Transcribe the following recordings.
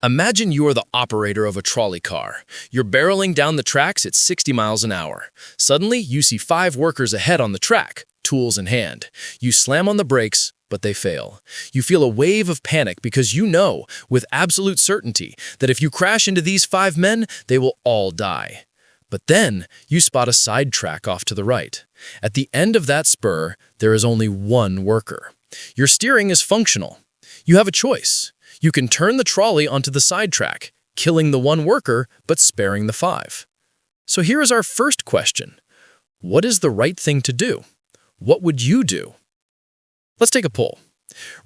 Imagine you are the operator of a trolley car. You're barreling down the tracks at 60 miles an hour. Suddenly, you see 5 workers ahead on the track, tools in hand. You slam on the brakes, but they fail. You feel a wave of panic because you know, with absolute certainty, that if you crash into these 5 men, they will all die. But then, you spot a side track off to the right. At the end of that spur, there is only 1 worker. Your steering is functional. You have a choice. You can turn the trolley onto the side track, killing the 1 worker, but sparing the 5. So here is our first question. What is the right thing to do? What would you do? Let's take a poll.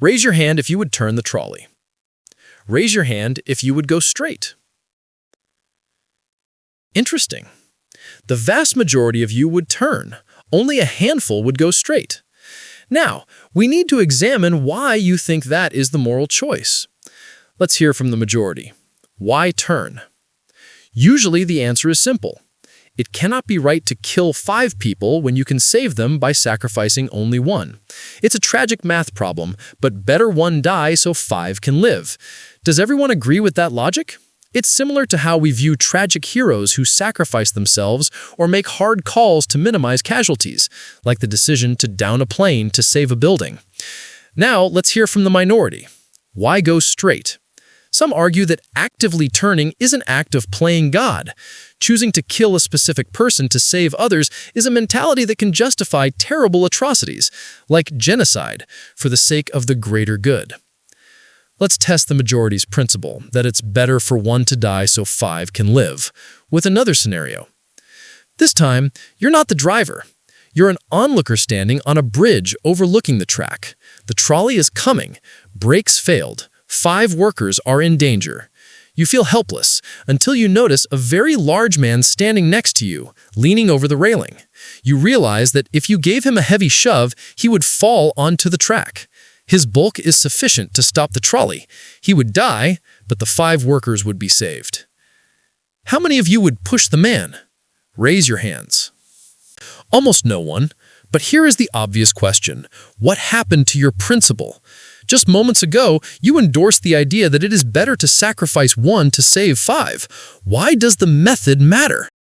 Raise your hand if you would turn the trolley. Raise your hand if you would go straight. Interesting. The vast majority of you would turn. Only a handful would go straight. Now, we need to examine why you think that is the moral choice. Let's hear from the majority. Why turn? Usually the answer is simple. It cannot be right to kill 5 people when you can save them by sacrificing only 1. It's a tragic math problem, but better 1 die so 5 can live. Does everyone agree with that logic? It's similar to how we view tragic heroes who sacrifice themselves or make hard calls to minimize casualties, like the decision to down a plane to save a building. Now, let's hear from the minority. Why go straight? Some argue that actively turning is an act of playing God. Choosing to kill a specific person to save others is a mentality that can justify terrible atrocities, like genocide, for the sake of the greater good. Let's test the majority's principle, that it's better for 1 to die so 5 can live, with another scenario. This time, you're not the driver. You're an onlooker standing on a bridge overlooking the track. The trolley is coming. Brakes failed. 5 workers are in danger. You feel helpless until you notice a very large man standing next to you, leaning over the railing. You realize that if you gave him a heavy shove, he would fall onto the track. His bulk is sufficient to stop the trolley. He would die, but the 5 workers would be saved. How many of you would push the man? Raise your hands. Almost no one. But here is the obvious question. What happened to your principle? Just moments ago, you endorsed the idea that it is better to sacrifice 1 to save 5. Why does the method matter?